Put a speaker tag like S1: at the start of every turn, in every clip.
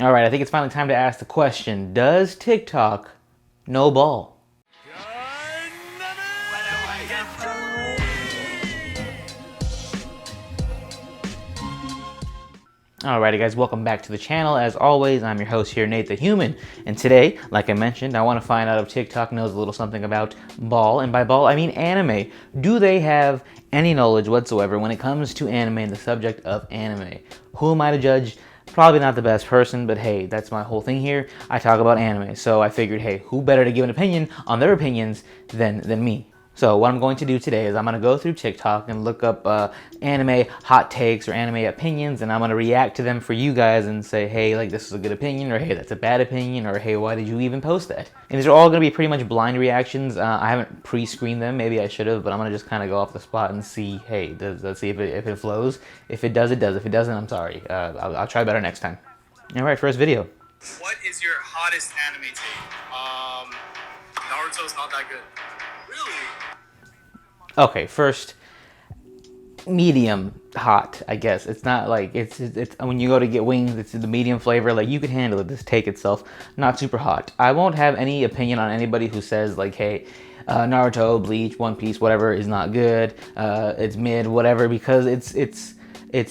S1: All right, I think it's finally time to ask the question: does TikTok know ball? Alrighty guys, welcome back to the channel. As always, I'm your host here, Nate the Human. And today, like I mentioned, I want to find out if TikTok knows a little something about ball. And by ball, I mean anime. Do they have any knowledge whatsoever when it comes to anime and the subject of anime? Who am I to judge? Probably not the best person, but hey, that's my whole thing here. I talk about anime, so I figured, hey, who better to give an opinion on their opinions than me? So what I'm going to do today is I'm going to go through TikTok and look up anime hot takes or anime opinions, and I'm going to react to them for you guys and say, hey, like this is a good opinion, or hey, that's a bad opinion, or hey, why did you even post that? And these are all going to be pretty much blind reactions. I haven't pre-screened them. Maybe I should have, but I'm going to just kind of go off the spot and see, hey, let's see if it flows. If it does, it does. If it doesn't, I'm sorry. I'll try better next time. All right, first video.
S2: What is your hottest anime take? Naruto's not that good. Really?
S1: Okay, first, medium hot, I guess. It's not like, it's when you go to get wings, it's the medium flavor. Like, you can handle it, this take itself, not super hot. I won't have any opinion on anybody who says, like, hey, Naruto, Bleach, One Piece, whatever, is not good, it's mid, whatever, because it's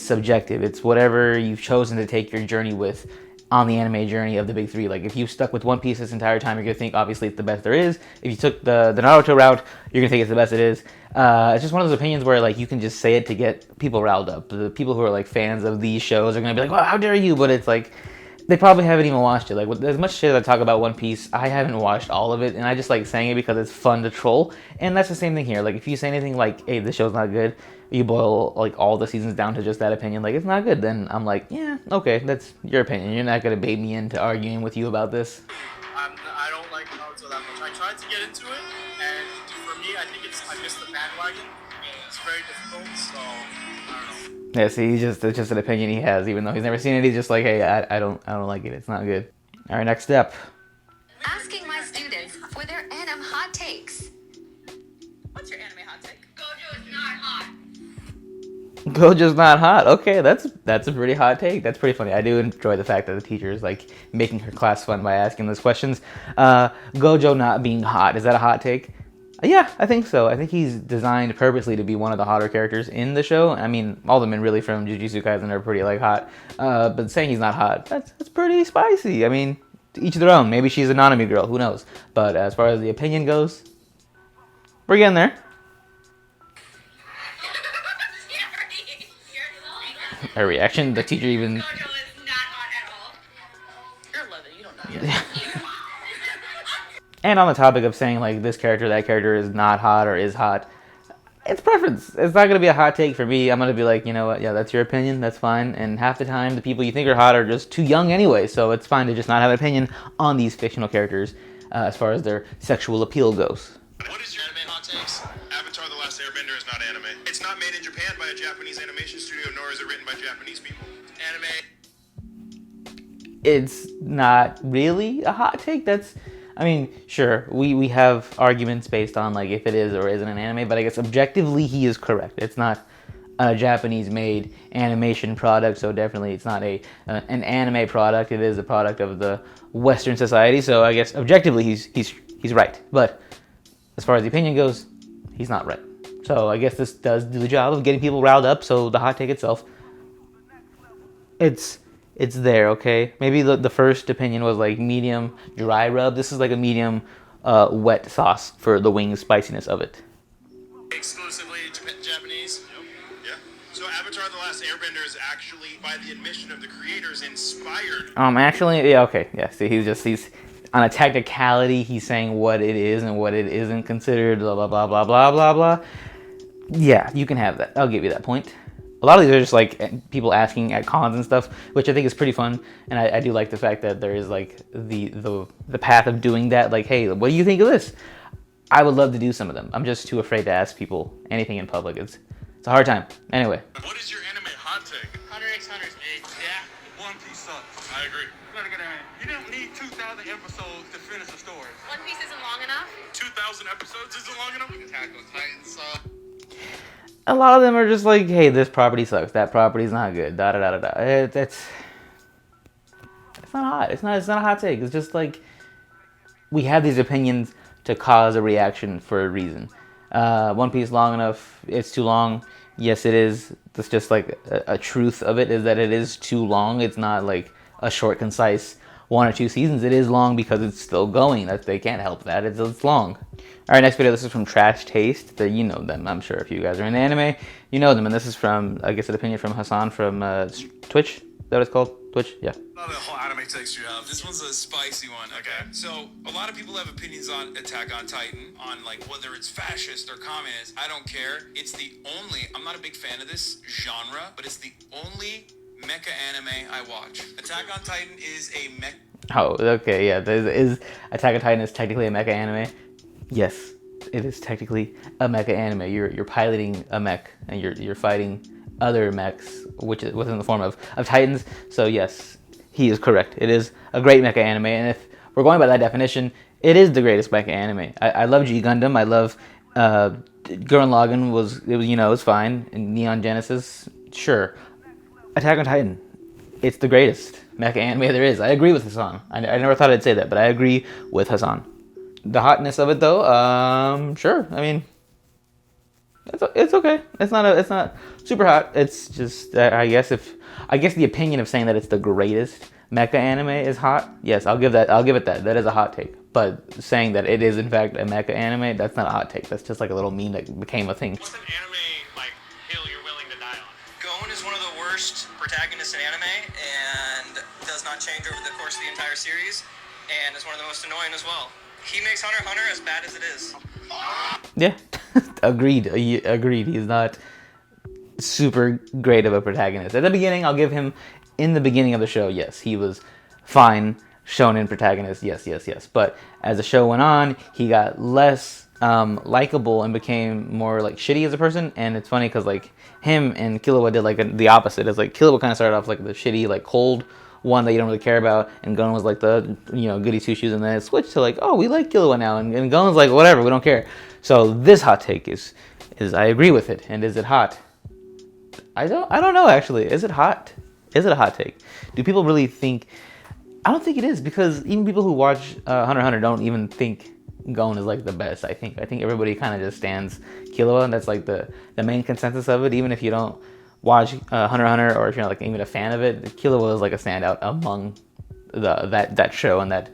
S1: subjective. It's whatever you've chosen to take your journey with on the anime journey of the big three. Like, if you stuck with One Piece this entire time, you're gonna think obviously it's the best there is. If you took the Naruto route, you're gonna think it's the best it is. It's just one of those opinions where like you can just say it to get people riled up. The people who are like fans of these shows are gonna be like, well, how dare you? But it's like, they probably haven't even watched it. Like, with as much shit as I talk about One Piece, I haven't watched all of it, and I just like saying it because it's fun to troll. And that's the same thing here. Like, if you say anything like, hey, this show's not good, you boil like all the seasons down to just that opinion, like it's not good, then I'm like, yeah, okay, that's your opinion. You're not gonna bait me into arguing with you about this.
S2: I don't like Naruto that much. I tried to get into it, and for me, I think I missed the bandwagon. It's very difficult, so I don't know.
S1: Yeah, see, it's just an opinion he has, even though he's never seen it. He's just like, hey, I don't like it. It's not good. All right, next step.
S3: Asking my students for their anime hot takes.
S4: What's your anime hot take? Gojo is not hot.
S1: Gojo's not hot. Okay, that's a pretty hot take. That's pretty funny. I do enjoy the fact that the teacher is like making her class fun by asking those questions. Gojo not being hot, is that a hot take? Yeah, I think so. I think he's designed purposely to be one of the hotter characters in the show. I mean, all the men really from Jujutsu Kaisen are pretty like hot. But saying he's not hot, that's pretty spicy. I mean, to each their own. Maybe she's a Nanami girl, who knows? But as far as the opinion goes, we're getting there. Her reaction, the teacher even...
S4: Gojo is not hot at all. You're 11, you don't know yet.
S1: And on the topic of saying like this character, that character is not hot or is hot, it's preference. It's not gonna be a hot take for me. I'm gonna be like, you know what, yeah, that's your opinion, that's fine. And half the time, the people you think are hot are just too young anyway, so it's fine to just not have an opinion on these fictional characters as far as their sexual appeal goes.
S5: What is your anime hot takes? Avatar: The Last Airbender is not anime. It's not made in Japan by a Japanese animation studio, nor is it written by Japanese people. Anime.
S1: It's not really a hot take. I mean, sure, we have arguments based on like if it is or isn't an anime, but I guess objectively he is correct. It's not a Japanese-made animation product, so definitely it's not an anime product. It is a product of the Western society, so I guess objectively he's right. But as far as the opinion goes, he's not right. So I guess this does do the job of getting people riled up. So the hot take itself, it's there, okay? Maybe the first opinion was like medium dry rub. This is like a medium wet sauce for the wings spiciness of it.
S5: Exclusively Japanese? Yep. Yeah. So Avatar: The Last Airbender is actually, by the admission of the creators, inspired.
S1: Actually, yeah, okay, yeah. See, he's on a technicality. He's saying what it is and what it isn't considered. Blah blah blah blah blah blah blah. Yeah, you can have that. I'll give you that point. A lot of these are just like people asking at cons and stuff, which I think is pretty fun. And I do like the fact that there is like the path of doing that. Like, hey, what do you think of this? I would love to do some of them. I'm just too afraid to ask people anything in public. It's a hard time. Anyway.
S5: What is your anime hot take?
S4: Hunter x Hunter's big. Yeah.
S5: One Piece sucks. I agree.
S4: Very good anime.
S5: You don't need 2,000 episodes to finish a story.
S4: One Piece isn't long enough.
S5: 2,000 episodes isn't long enough? Attack on Titan sucks.
S1: A lot of them are just like, hey, this property sucks. That property's not good. Da da da da da. That's It's not hot. It's not a hot take. It's just like we have these opinions to cause a reaction for a reason. One Piece long enough? It's too long. Yes, it is. That's just like a truth of it, is that it is too long. It's not like a short, concise 1 or 2 seasons. It is long because it's still going. That they can't help that. It's long. All right, next video. This is from Trash Taste. You know them, I'm sure. If you guys are into anime, you know them. And this is from, I guess, an opinion from Hassan from Twitch. Is that what it's called? Twitch? Yeah.
S6: Not a whole anime text you have. This one's a spicy one. Okay. So a lot of people have opinions on Attack on Titan, on like whether it's fascist or communist. I don't care. It's the only. I'm not a big fan of this genre, but it's the only mecha anime I watch. Attack on Titan is a mecha.
S1: Oh, okay, yeah. Is Attack on Titan is technically a mecha anime? Yes, it is technically a mecha anime. You're piloting a mech and you're fighting other mechs, which is within the form of titans. So yes, he is correct. It is a great mecha anime, and if we're going by that definition, it is the greatest mecha anime. I love G Gundam. I love Gurren Lagann was it's fine. And Neon Genesis, sure. Attack on Titan, it's the greatest mecha anime there is. I agree with Hassan. I never thought I'd say that, but I agree with Hassan. The hotness of it, though, sure. I mean, it's okay. It's not super hot. It's just I guess the opinion of saying that it's the greatest mecha anime is hot. Yes, I'll give it that. That is a hot take. But saying that it is in fact a mecha anime, that's not a hot take. That's just like a little meme that became a thing.
S2: What's an anime like hill you're willing to die on?
S7: Gon is one of the worst protagonists in anime and does not change over the course of the entire series, and is one of the most annoying as well. He makes Hunter x Hunter as bad as it is.
S1: Yeah, agreed. He's not super great of a protagonist. At the beginning, I'll give him, in the beginning of the show, yes, he was fine shonen protagonist, yes. But as the show went on, he got less likable and became more like shitty as a person. And it's funny because like him and Killua did like the opposite. It's like Killua kind of started off like the shitty, like cold one that you don't really care about, and Gon was like the goody two shoes, and then it switched to like, oh, we like Killua now, and Gon's like, whatever, we don't care. So this hot take is I agree with it. And is it hot? I don't know actually. Is it hot? Is it a hot take? Do people really think? I don't think it is, because even people who watch Hunter x Hunter don't even think Gon is like the best. I think everybody kind of just stands Killua, and that's like the main consensus of it. Even if you don't watch Hunter x Hunter, or if you're not like even a fan of it, Killua is like a standout among that show and that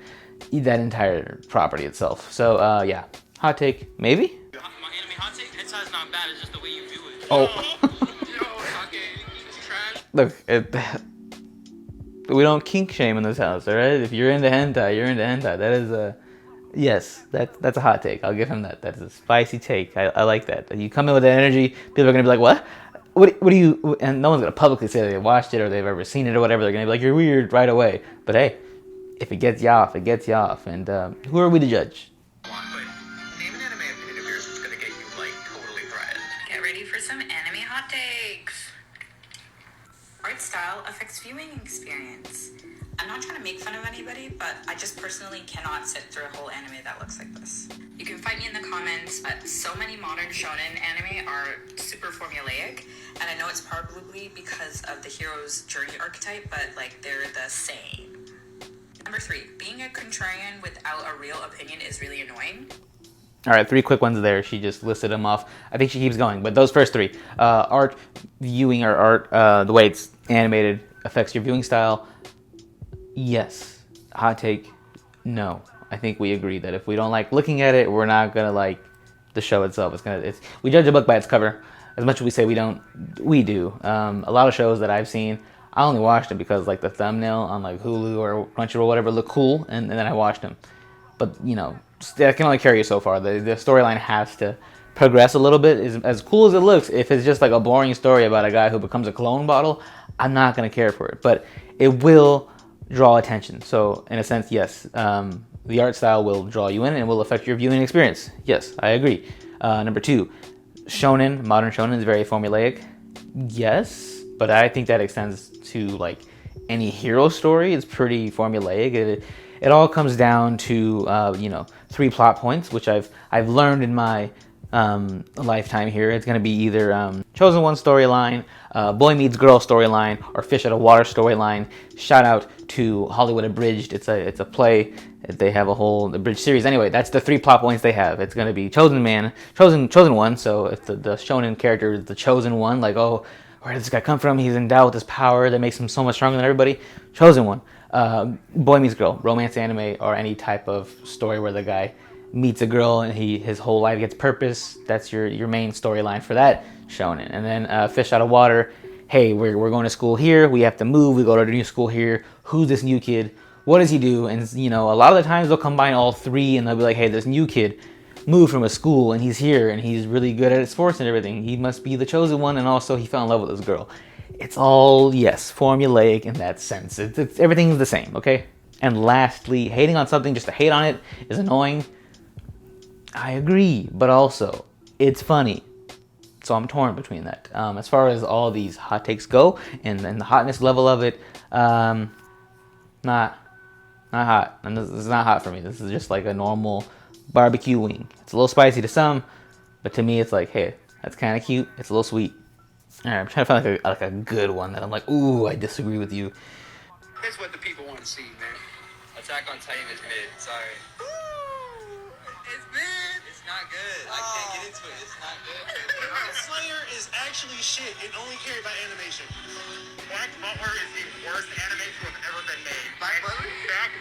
S1: entire property itself. So yeah, hot take maybe.
S2: My anime hot take: hentai is not bad. It's just the way you view it.
S1: Oh.
S2: It's trash.
S1: Look, we don't kink shame in this house, all right? If you're into hentai, you're into hentai. That is yes, that's a hot take. I'll give him that. That's a spicy take. I like that. You come in with that energy, people are gonna be like, what? What do you? And no one's gonna publicly say they watched it or they've ever seen it or whatever. They're gonna be like, you're weird right away. But hey, if it gets you off, it gets you off. And who are we to judge?
S7: Name an anime opinion of yours that's gonna get you like totally fried.
S3: Get ready for some anime hot takes. Art style affects viewing experience. I'm not trying to make fun of anybody, but I just personally cannot sit through a whole anime that looks like this. You can fight me in the comments, but so many modern shonen anime are super formulaic, and I know it's probably because of the hero's journey archetype, but like they're the same. Number 3, being a contrarian without a real opinion is really annoying.
S1: All right, 3 quick ones there. She just listed them off. I think she keeps going, but those first 3. Art, viewing or art, the way it's animated affects your viewing style. Yes. Hot take, no. I think we agree that if we don't like looking at it, we're not gonna like the show itself. We judge a book by its cover. As much as we say we don't, we do. A lot of shows that I've seen, I only watched them because like the thumbnail on like Hulu or Crunchyroll or whatever looked cool, and then I watched them. But that can only carry you so far. The storyline has to progress a little bit. As cool as it looks, if it's just like a boring story about a guy who becomes a clone bottle, I'm not gonna care for it. But it will draw attention. So in a sense, yes, the art style will draw you in and will affect your viewing experience. Yes, I agree. Number 2, modern shonen is very formulaic. Yes, but I think that extends to like any hero story. It's pretty formulaic. It all comes down to 3 plot points, which I've learned in my lifetime here. It's going to be either Chosen One storyline, Boy Meets Girl storyline, or Fish Out of Water storyline. Shout out to Hollywood Abridged. It's a play. They have a whole abridged series. Anyway, that's the 3 plot points they have. It's going to be chosen one. So if the shonen character is the chosen one, like, oh, where did this guy come from? He's endowed with this power that makes him so much stronger than everybody. Chosen one. Boy meets girl, romance anime, or any type of story where the guy meets a girl and his whole life gets purpose. That's your main storyline for that shonen. And then Fish Out of Water. Hey, we're going to school here. We have to move. We go to a new school here. Who's this new kid? What does he do? And a lot of the times they'll combine all 3 and they'll be like, hey, this new kid moved from a school and he's here and he's really good at sports and everything. He must be the chosen one, and also he fell in love with this girl. It's all, yes, formulaic in that sense. It's everything's the same, okay? And lastly, hating on something just to hate on it is annoying. I agree, but also it's funny. So I'm torn between that. As far as all these hot takes go, and the hotness level of it, not hot. And this is not hot for me. This is just like a normal barbecue wing. It's a little spicy to some, but to me it's like, hey, that's kind of cute. It's a little sweet. All right, I'm trying to find like a good one that I'm like, ooh, I disagree with you.
S8: Here's what the people want to see, man. Attack on Titan is mid. Sorry. It's mid. It's not good. I can't get into it. It's not good.
S5: Slayer is actually shit. It only carried by animation. Black Butler is the worst anime to have ever been made. Black Butler?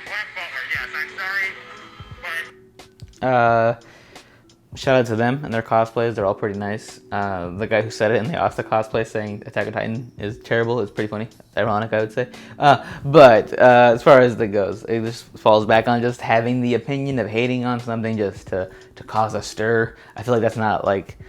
S5: Black Butler, yes. I'm sorry, but...
S1: Shout out to them and their cosplays. They're all pretty nice. The guy who said it in the Asta cosplay saying Attack on Titan is terrible is pretty funny. Ironic, I would say. But as far as that goes, it just falls back on just having the opinion of hating on something just to cause a stir. I feel like that's not like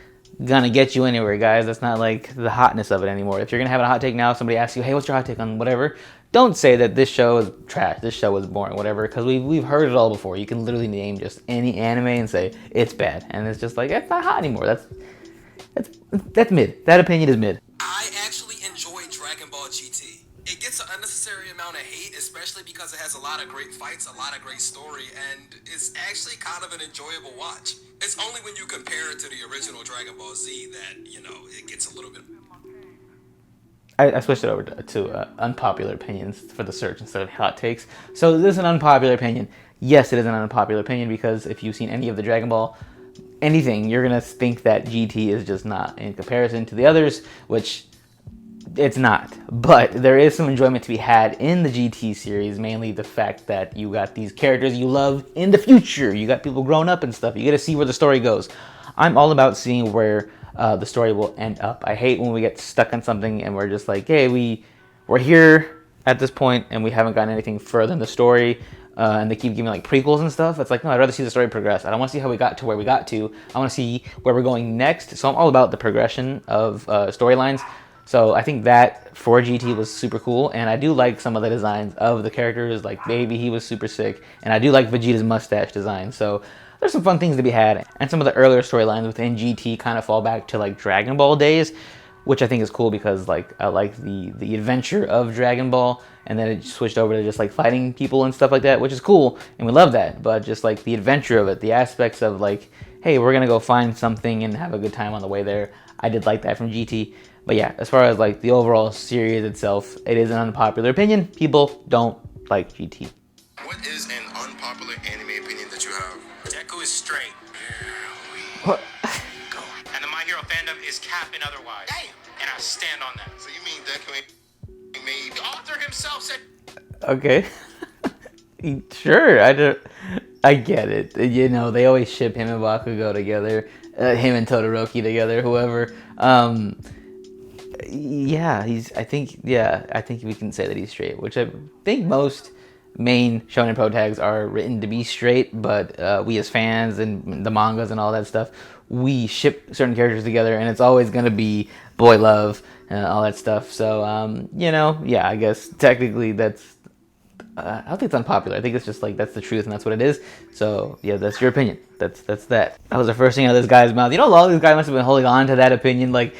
S1: gonna get you anywhere, guys. That's not like the hotness of it anymore. If you're gonna have a hot take now, if somebody asks you, hey, what's your hot take on whatever, don't say that this show is trash, this show is boring, whatever, because we've heard it all before. You can literally name just any anime and say it's bad, and it's just like, it's not hot anymore. That's mid. That opinion is mid.
S9: I actually enjoy Dragon Ball GT. It gets an unnecessary amount of hate, especially because it has a lot of great fights, a lot of great story, and it's actually kind of an enjoyable watch. It's only when you compare it to the original Dragon Ball Z that, it gets a little bit...
S1: I switched it over to unpopular opinions for the search instead of hot takes. So this is an unpopular opinion. Yes, it is an unpopular opinion because if you've seen any of the Dragon Ball anything, you're going to think that GT is just not in comparison to the others, which it's not. But there is some enjoyment to be had in the GT series, mainly the fact that you got these characters you love in the future. You got people grown up and stuff. You get to see where the story goes. I'm all about seeing where the story will end up. I hate when we get stuck on something and we're just like, hey, we're here at this point and we haven't gotten anything further in the story, and they keep giving like prequels and stuff. It's like, no, I'd rather see the story progress. I don't want to see how we got to where we got to. I want to see where we're going next. So I'm all about the progression of storylines. So I think that for GT was super cool, and I do like some of the designs of the characters. Like Baby, he was super sick, and I do like Vegeta's mustache design. So there's some fun things to be had, and some of the earlier storylines within GT kind of fall back to like Dragon Ball days, which I think is cool because like I like the adventure of Dragon Ball, and then it switched over to just like fighting people and stuff like that, which is cool, and we love that. But just like the adventure of it, the aspects of like, hey, we're gonna go find something and have a good time on the way there, I did like that from GT. But yeah, as far as like the overall series itself, it is an unpopular opinion. People don't like GT.
S5: What is an unpopular anime opinion that you have?
S8: Deku is straight.
S1: What?
S8: And the My Hero fandom is capping otherwise. Damn. And I stand on that.
S5: So you mean Deku ain't made...
S8: The author himself said...
S1: Okay. Sure, I get it. They always ship him and Bakugo together, him and Todoroki together, whoever. I think we can say that he's straight, which I think most main Shonen Pro tags are written to be straight, but we as fans and the mangas and all that stuff, we ship certain characters together, and it's always going to be boy love and all that stuff. So, I guess technically that's... I don't think it's unpopular. I think it's just like that's the truth and that's what it is. So yeah, that's your opinion. That's that. That was the first thing out of this guy's mouth. A lot of this guy must have been holding on to that opinion. Like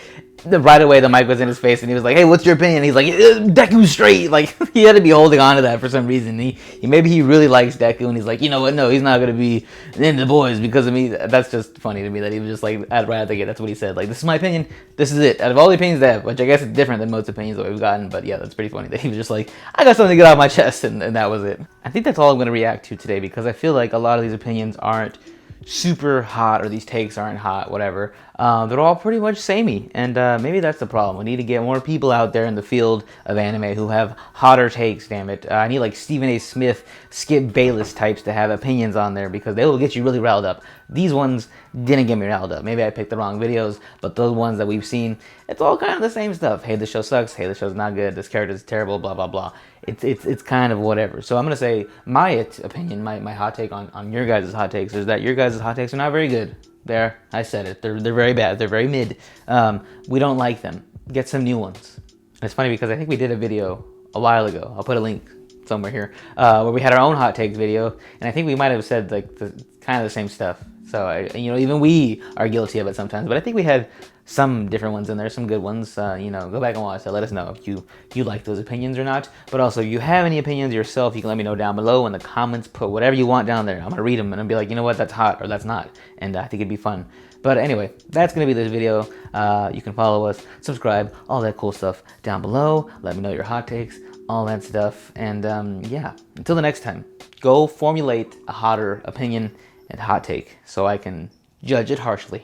S1: right away the mic was in his face and he was like, hey, what's your opinion? He's like, Deku's straight. Like, he had to be holding on to that for some reason. Maybe he really likes Deku and he's like, you know what, no, he's not gonna be in the boys because of me. That's just funny to me that he was just like, right out the gate, that's what he said. Like, this is my opinion, this is it. Out of all the opinions they have, which I guess is different than most opinions that we've gotten, but yeah, that's pretty funny that he was just like, I got something to get off my chest, and that was it. I think that's all I'm gonna react to today because I feel like a lot of these opinions aren't super hot, or these takes aren't hot, whatever. They're all pretty much samey, and maybe that's the problem. We need to get more people out there in the field of anime who have hotter takes, damn it. I need like Stephen A. Smith, Skip Bayless types to have opinions on there because they will get you really riled up. These ones didn't get me riled up. Maybe I picked the wrong videos, but those ones that we've seen, it's all kind of the same stuff. Hey, this show sucks. Hey, this show's not good. This character's terrible, blah, blah, blah. It's kind of whatever. So I'm going to say my opinion, my hot take on your guys' hot takes is that your guys' hot takes are not very good. There, I said it. They're very bad. They're very mid. We don't like them. Get some new ones. And it's funny because I think we did a video a while ago. I'll put a link somewhere here where we had our own hot takes video, and I think we might have said like kind of the same stuff. So even we are guilty of it sometimes. But I think we had some different ones in there, some good ones. Go back and watch that. Let us know if you like those opinions or not. But also, if you have any opinions yourself, you can let me know down below in the comments. Put whatever you want down there. I'm gonna read them and I'll be like, you know what, that's hot or that's not. And I think it'd be fun. But anyway, that's gonna be this video. You can follow us, subscribe, all that cool stuff down below. Let me know your hot takes, all that stuff. And yeah, until the next time, go formulate a hotter opinion and hot take so I can judge it harshly.